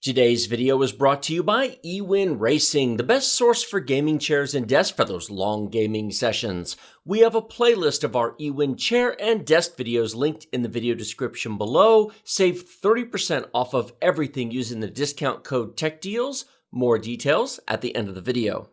Today's video is brought to you by Ewin Racing, the best source for gaming chairs and desks for those long gaming sessions. We have a playlist of our Ewin chair and desk videos linked in the video description below. Save 30% off of everything using the discount code TECHDEALS. More details at the end of the video.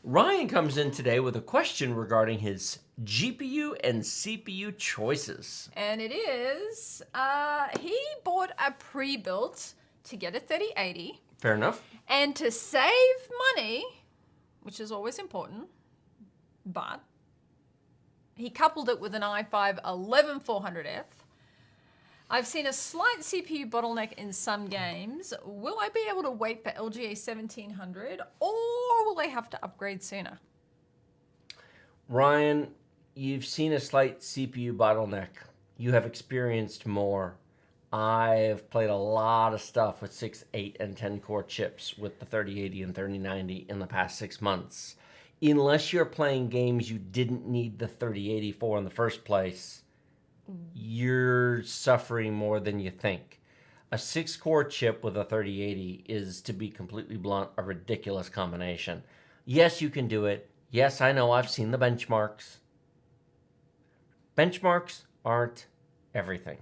Ryan comes in today with a question regarding his GPU and CPU choices. And it is, he bought a pre-built to get a 3080. Fair enough. And to save money, which is always important, but he coupled it with an i5 11400F. I've seen a slight CPU bottleneck in some games. Will I be able to wait for LGA 1700 or will I have to upgrade sooner? Ryan, you've seen a slight CPU bottleneck. You have experienced more. I've played a lot of stuff with 6, 8, and 10 core chips with the 3080 and 3090 in the past 6 months. Unless you're playing games you didn't need the 3080 for in the first place, you're suffering more than you think. A 6-core chip with a 3080 is, to be completely blunt, a ridiculous combination. Yes, you can do it. Yes, I know, I've seen the benchmarks. Benchmarks aren't everything.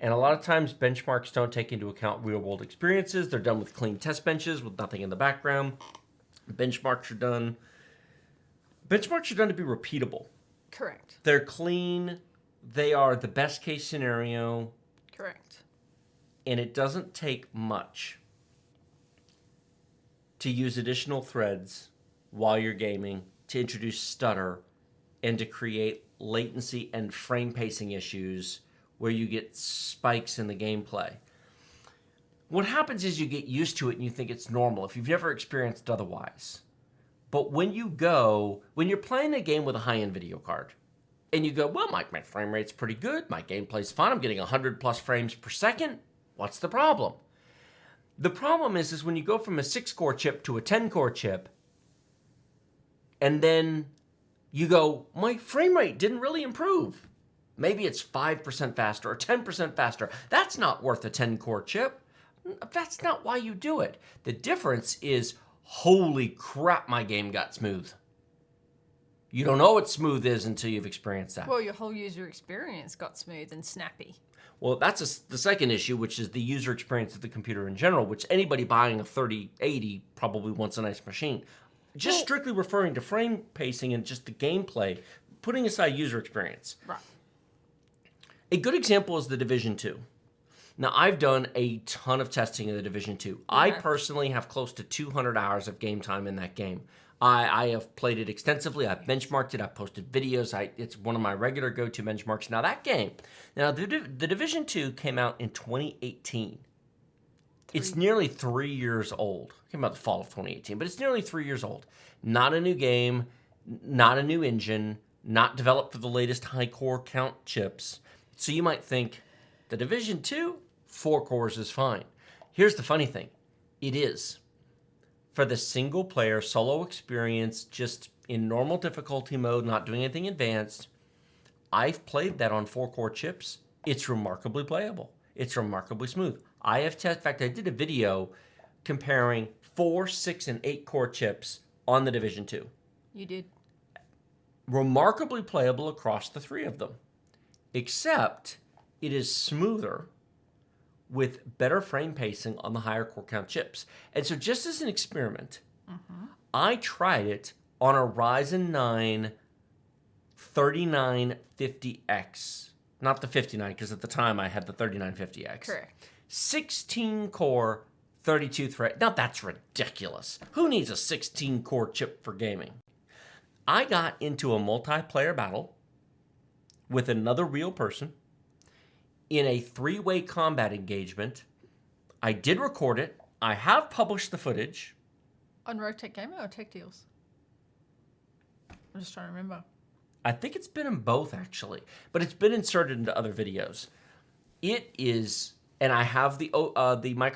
And a lot of times, benchmarks don't take into account real-world experiences. They're done with clean test benches with nothing in the background. Benchmarks are done to be repeatable. Correct. They're clean. They are the best-case scenario. Correct. And it doesn't take much to use additional threads while you're gaming, to introduce stutter, and to create latency and frame pacing issues where you get spikes in the gameplay. What happens is you get used to it and you think it's normal if you've never experienced otherwise. But when you're playing a game with a high-end video card, and you go, well, my frame rate's pretty good, my gameplay's fine, I'm getting 100 plus frames per second, what's the problem? The problem is when you go from a 6-core chip to a 10-core chip, and then you go, my frame rate didn't really improve. Maybe it's 5% faster or 10% faster. That's not worth a 10-core chip. That's not why you do it. The difference is, holy crap, my game got smooth. You don't know what smooth is until you've experienced that. Well, your whole user experience got smooth and snappy. Well, that's the second issue, which is the user experience of the computer in general, which anybody buying a 3080 probably wants a nice machine. Just strictly referring to frame pacing and just the gameplay, putting aside user experience. Right. A good example is the Division 2. Now, I've done a ton of testing in the Division 2. I personally have close to 200 hours of game time in that game. I have played it extensively. I've benchmarked it. I've posted videos. It's one of my regular go-to benchmarks. Now, that game, the Division 2 came out in 2018. It's nearly 3 years old. It came out the fall of 2018, but it's nearly 3 years old. Not a new game, not a new engine, not developed for the latest high core count chips. So you might think, the Division 2, 4 cores is fine. Here's the funny thing. It is. For the single-player solo experience, just in normal difficulty mode, not doing anything advanced, I've played that on 4-core chips. It's remarkably playable. It's remarkably smooth. In fact, I did a video comparing 4, 6, and 8-core chips on the Division 2. You did. Remarkably playable across the 3 of them. Except it is smoother with better frame pacing on the higher core count chips. And so just as an experiment, I tried it on a Ryzen 9 3950X. Not the 59, because at the time I had the 3950X. Correct. 16-core, 32-thread. Now that's ridiculous. Who needs a 16-core chip for gaming? I got into a multiplayer battle with another real person in a 3-way combat engagement. I did record it. I have published the footage. On Rogue Tech Gamer or Tech Deals? I'm just trying to remember. I think it's been in both, actually. But it's been inserted into other videos. It is, and I have the MSI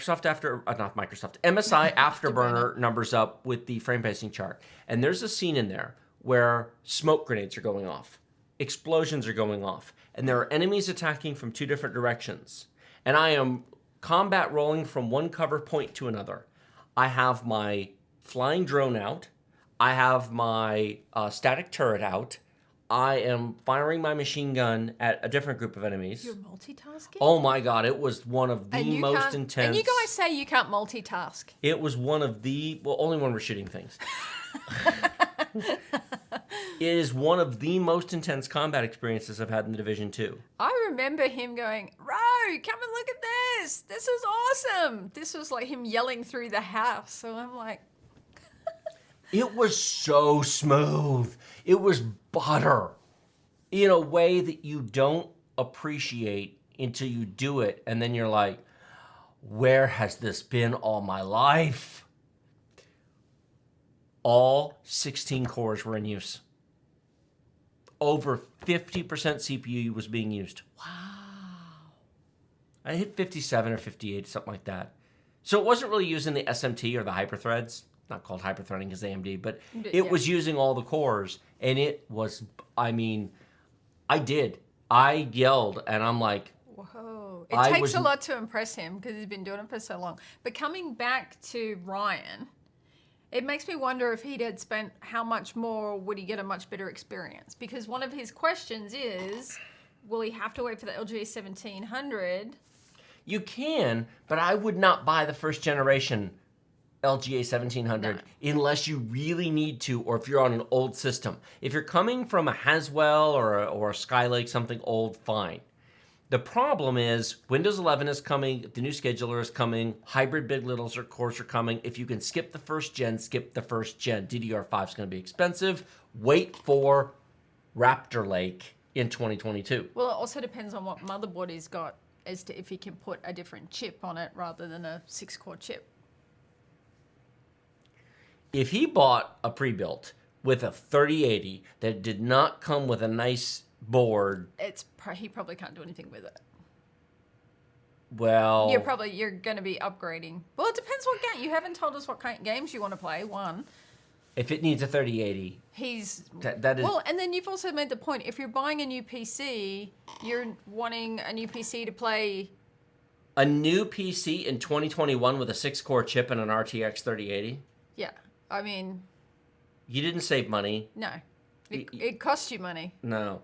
Afterburner numbers up with the frame pacing chart. And there's a scene in there where smoke grenades are going off. Explosions are going off, and there are enemies attacking from 2 different directions. And I am combat rolling from one cover point to another. I have my flying drone out. I have my static turret out. I am firing my machine gun at a different group of enemies. You're multitasking? Oh my god, it was one of the most intense. And you guys say you can't multitask. It was one of the, well, only when we're shooting things. It is one of the most intense combat experiences I've had in the Division 2. I remember him going, Ro, come and look at this. This is awesome. This was like him yelling through the house. So I'm like... It was so smooth. It was butter in a way that you don't appreciate until you do it. And then you're like, where has this been all my life? All 16 cores were in use. Over 50% CPU was being used. Wow. I hit 57 or 58, something like that. So it wasn't really using the SMT or the hyperthreads. Not called hyperthreading because AMD, but it was using all the cores. And it was, I mean, I yelled and I'm like, whoa. It takes a lot to impress him because he's been doing it for so long. But coming back to Ryan, it makes me wonder if he had spent how much more would he get a much better experience? Because one of his questions is, will he have to wait for the LG 1700? You can, but I would not buy the first generation LGA 1700 unless you really need to, or if you're on an old system. If you're coming from a Haswell or a Skylake, something old, fine. The problem is Windows 11 is coming, the new scheduler is coming, hybrid big littles cores are coming. If you can skip the first gen, skip the first gen. DDR5 is going to be expensive. Wait for Raptor Lake in 2022. Well, it also depends on what motherboard he's got as to if he can put a different chip on it rather than a 6-core chip. If he bought a pre-built with a 3080 that did not come with a nice board, he probably can't do anything with it. Well, you're going to be upgrading. Well, it depends what game. You haven't told us what kind of games you want to play. One. If it needs a 3080, that is. Well, and then you've also made the point. If you're buying a new PC, you're wanting a new PC to play. A new PC in 2021 with a 6-core chip and an RTX 3080. Yeah. I mean, you didn't save money. No, it cost you money. No,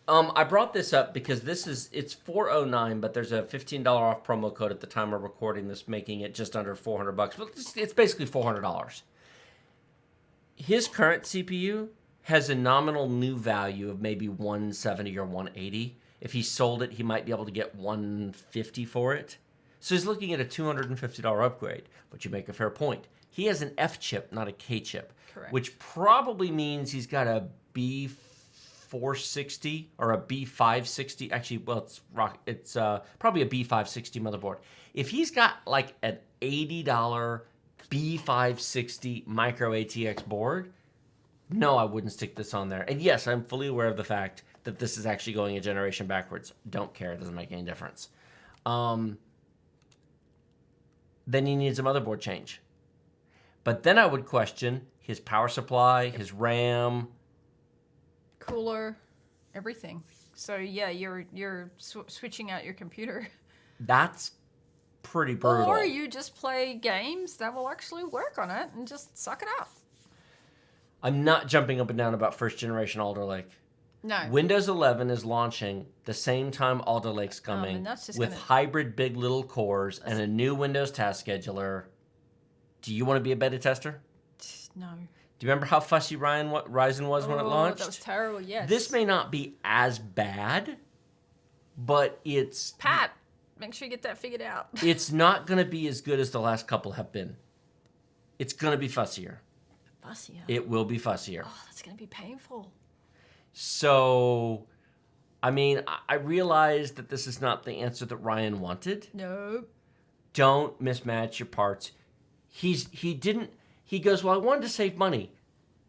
I brought this up because it's $409, but there's a $15 off promo code at the time of recording this, making it just under $400. But it's basically $400. His current CPU has a nominal new value of maybe $170 or $180. If he sold it, he might be able to get $150 for it. So he's looking at a $250 upgrade. But you make a fair point. He has an F chip, not a K chip. Correct. Which probably means he's got a B460 or a B560. Actually, well, it's probably a B560 motherboard. If he's got like an $80 B560 micro ATX board, no, I wouldn't stick this on there. And yes, I'm fully aware of the fact that this is actually going a generation backwards. Don't care. It doesn't make any difference. Then he needs a motherboard change. But then I would question his power supply, his RAM, cooler, everything. So yeah, you're switching out your computer. That's pretty brutal. Or you just play games that will actually work on it and just suck it up. I'm not jumping up and down about first generation Alder Lake. No. Windows 11 is launching the same time Alder Lake's coming with hybrid big little cores and a new Windows task scheduler. Do you want to be a beta tester? No. Do you remember how fussy Ryzen was when it launched? That was terrible, yes. This may not be as bad, but it's... Pat, make sure you get that figured out. It's not going to be as good as the last couple have been. It's going to be fussier. Fussier? It will be fussier. Oh, that's going to be painful. So, I mean, I realize that this is not the answer that Ryan wanted. No. Don't mismatch your parts. He goes, well, I wanted to save money.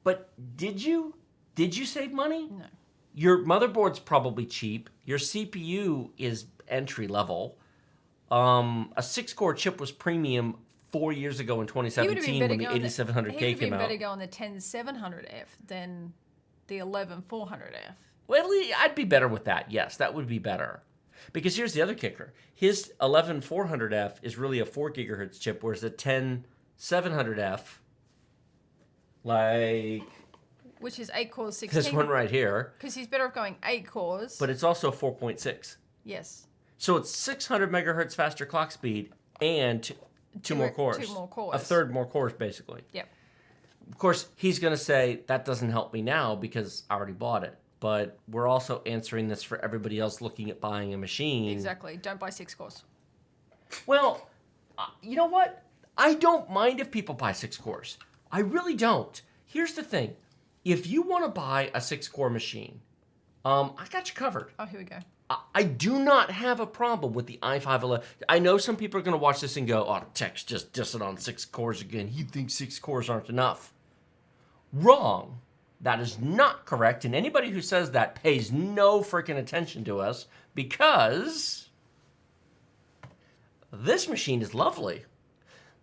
But did you? Did you save money? No. Your motherboard's probably cheap. Your CPU is entry level. A 6-core chip was premium 4 years ago in 2017 when the 8700K came out. He would have been better go on the 10700F than the 11400F. Well, I'd be better with that. Yes, that would be better. Because here's the other kicker. His 11400F is really a 4 gigahertz chip, whereas the 10700F, like Which is 8 cores, 16. this one right here. Because he's better off going 8 cores. But it's also 4.6. Yes. So it's 600 megahertz faster clock speed and two more cores. 2 more cores. A third more cores, basically. Yep. Of course, he's going to say, that doesn't help me now because I already bought it. But we're also answering this for everybody else looking at buying a machine. Exactly. Don't buy 6 cores. Well, you know what? I don't mind if people buy 6 cores. I really don't. Here's the thing. If you want to buy a 6-core machine, I got you covered. Oh, here we go. I do not have a problem with the i5-11. I know some people are going to watch this and go, oh, Tech's just dissing on 6 cores again. He thinks 6 cores aren't enough. Wrong. That is not correct. And anybody who says that pays no freaking attention to us because this machine is lovely.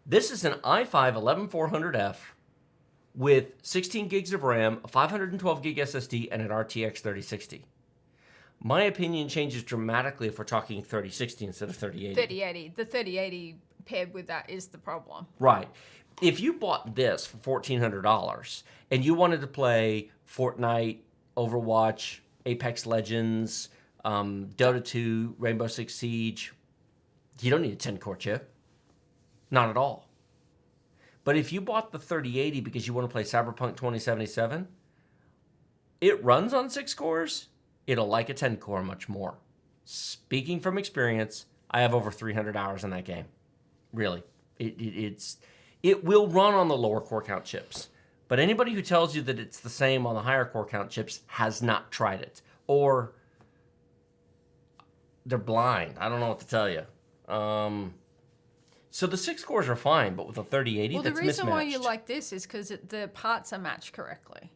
This is an i5-11400F with 16 gigs of RAM, a 512 gig SSD, and an RTX 3060. My opinion changes dramatically if we're talking 3060 instead of 3080. 3080. The 3080 paired with that is the problem. Right. If you bought this for $1,400 and you wanted to play Fortnite, Overwatch, Apex Legends, Dota 2, Rainbow Six Siege, you don't need a 10-core chip. Not at all. But if you bought the 3080 because you want to play Cyberpunk 2077, it runs on 6 cores. It'll like a 10-core much more. Speaking from experience, I have over 300 hours in that game. Really. It will run on the lower core count chips. But anybody who tells you that it's the same on the higher core count chips has not tried it. Or they're blind. I don't know what to tell you. So the 6 cores are fine, but with a 3080, Well, that's the reason mismatched. why you like this is because the parts are matched correctly.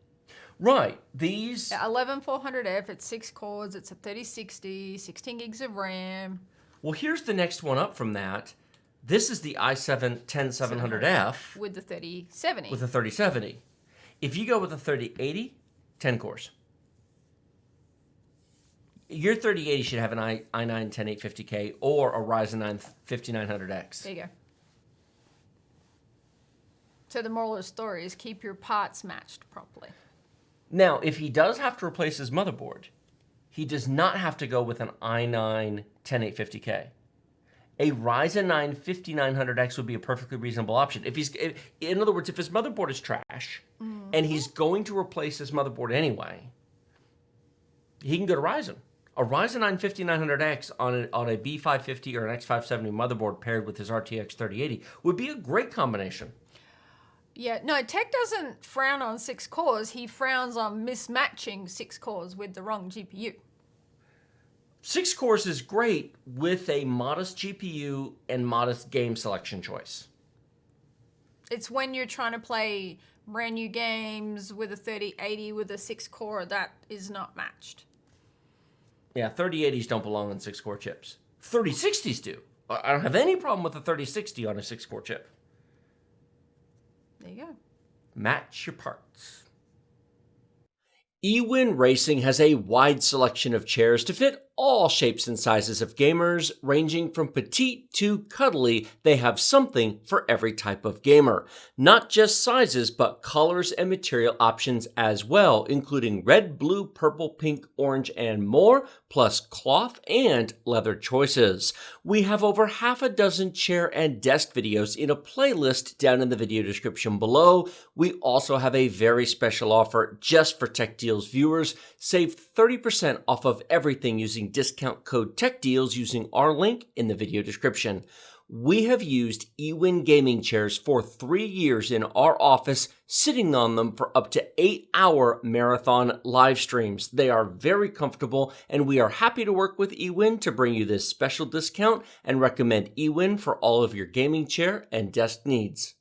Right. These... 11400F, it's 6 cores, it's a 3060, 16 gigs of RAM. Well, here's the next one up from that. This is the i7-10700F with the 3070. with a 3070. If you go with a 3080, 10 cores. Your 3080 should have an i9-10850K or a Ryzen 9 5900X. There you go. So the moral of the story is keep your parts matched properly. Now, if he does have to replace his motherboard, he does not have to go with an i9-10850K. A Ryzen 9 5900X would be a perfectly reasonable option. In other words, if his motherboard is trash and he's going to replace his motherboard anyway, he can go to Ryzen. A Ryzen 9 5900X on a B550 or an X570 motherboard paired with his RTX 3080 would be a great combination. Yeah, no, Tech doesn't frown on 6 cores. He frowns on mismatching 6 cores with the wrong GPU. 6 cores is great with a modest GPU and modest game selection choice. It's when you're trying to play brand new games with a 3080 with a 6 core that is not matched. Yeah, 3080s don't belong on 6-core chips. 3060s do. I don't have any problem with a 3060 on a 6-core chip. There you go. Match your parts. Ewin Racing has a wide selection of chairs to fit all shapes and sizes of gamers, ranging from petite to cuddly. They have something for every type of gamer. Not just sizes, but colors and material options as well, including red, blue, purple, pink, orange, and more, plus cloth and leather choices. We have over half a dozen chair and desk videos in a playlist down in the video description below. We also have a very special offer just for Tech Deals viewers. Save 30% off of everything using discount code TechDeals using our link in the video description. We have used Ewin gaming chairs for 3 years in our office, sitting on them for up to 8-hour marathon live streams. They are very comfortable, and we are happy to work with Ewin to bring you this special discount and recommend Ewin for all of your gaming chair and desk needs.